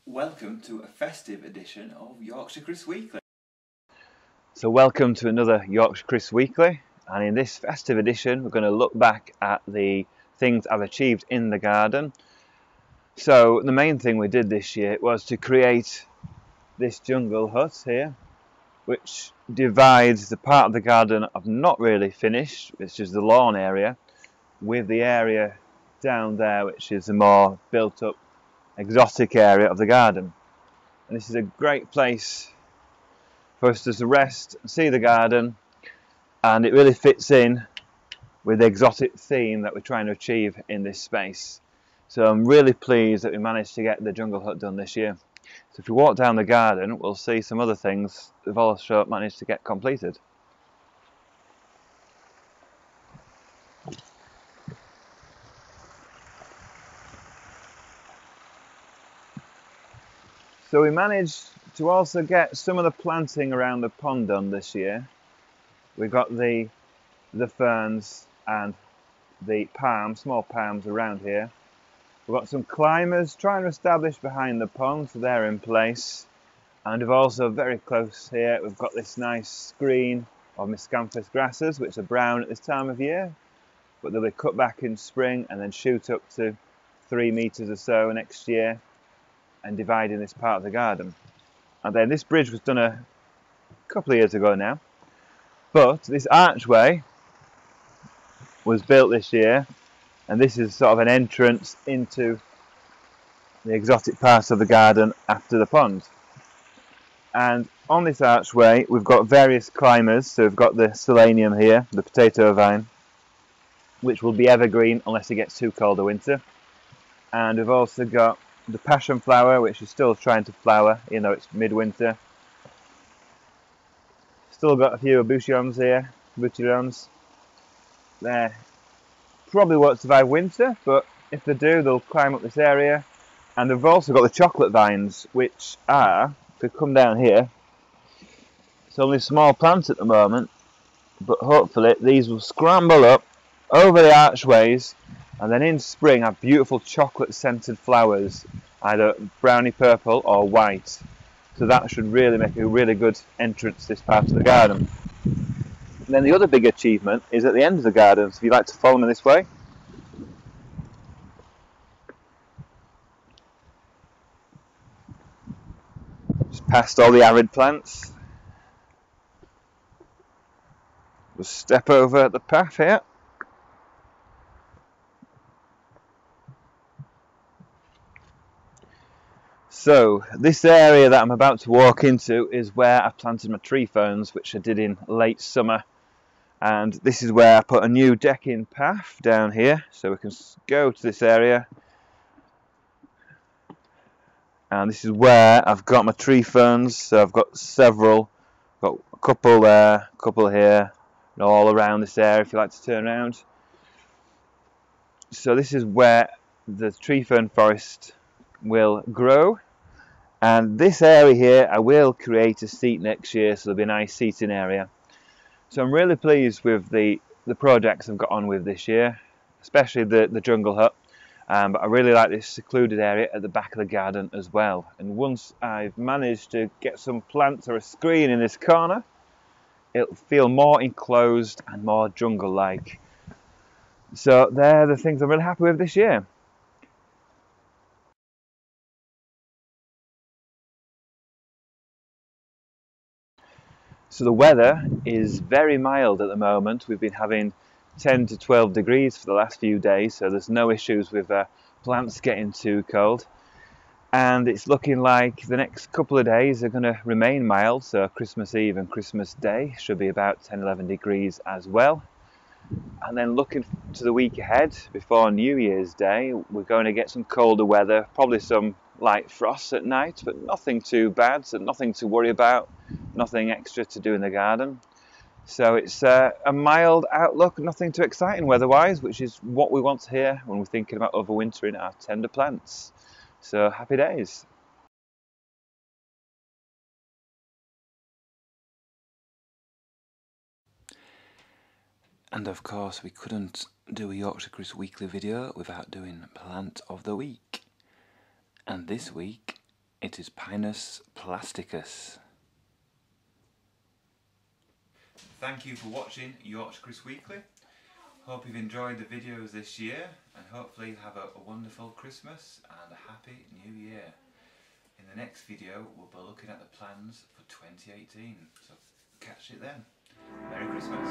Welcome to a festive edition of Yorkshire Kris Weekly. So welcome to another Yorkshire Kris Weekly, and in this festive edition we're going to look back at the things I've achieved in the garden. So the main thing we did this year was to create this jungle hut here, which divides the part of the garden I've not really finished, which is the lawn area, with the area down there which is the more built up exotic area of the garden. And this is a great place for us to rest and see the garden, and it really fits in with the exotic theme that we're trying to achieve in this space. So I'm really pleased that we managed to get the jungle hut done this year. So if we walk down the garden, we'll see some other things we've also managed to get completed. So we managed to also get some of the planting around the pond done this year. We've got the ferns and the palms, small palms around here. We've got some climbers trying to establish behind the pond, so they're in place. And we've also, very close here, we've got this nice screen of miscanthus grasses, which are brown at this time of year, but they'll be cut back in spring and then shoot up to 3 metres or so next year and dividing this part of the garden. And then this bridge was done a couple of years ago now, but this archway was built this year, and this is sort of an entrance into the exotic part of the garden after the pond. And on this archway we've got various climbers. So we've got the selenium here, the potato vine, which will be evergreen unless it gets too cold of winter. And we've also got the passion flower, which is still trying to flower even though it's midwinter. Still got a few butillions here, butillions. They probably won't survive winter, but if they do, they'll climb up this area. And they've also got the chocolate vines, which are, if we come down here, it's only small plants at the moment, but hopefully these will scramble up over the archways, and then in spring have beautiful chocolate scented flowers, either browny purple or white. So that should really make a really good entrance to this part of the garden. And then the other big achievement is at the end of the garden, so if you'd like to follow me this way. Just past all the arid plants. We'll step over the path here. So this area that I'm about to walk into is where I planted my tree ferns, which I did in late summer. And this is where I put a new decking path down here, so we can go to this area. And this is where I've got my tree ferns. So I've got several, got a couple there, a couple here, and all around this area if you like to turn around. So this is where the tree fern forest will grow. And this area here I will create a seat next year, so there'll be a nice seating area. So I'm really pleased with the projects I've got on with this year, especially the jungle hut. But I really like this secluded area at the back of the garden as well. And once I've managed to get some plants or a screen in this corner, it'll feel more enclosed and more jungle-like. So they're the things I'm really happy with this year. So the weather is very mild at the moment. We've been having 10 to 12 degrees for the last few days, so there's no issues with plants getting too cold. And it's looking like the next couple of days are going to remain mild, so Christmas Eve and Christmas Day should be about 10-11 degrees as well. And then looking to the week ahead, before New Year's Day, we're going to get some colder weather, probably some light frost at night, but nothing too bad, so nothing to worry about, nothing extra to do in the garden. So it's a mild outlook, nothing too exciting weather-wise, which is what we want to hear when we're thinking about overwintering our tender plants. So happy days. And of course we couldn't do a Yorkshire Kris Weekly video without doing Plant of the Week. And this week It is Pinus plasticus. Thank you for watching Yorkshire Kris Weekly. Hope you've enjoyed the videos this year, and hopefully have a wonderful Christmas and a happy new year. In the next video we'll be looking at the plans for 2018, so catch it then. Merry Christmas!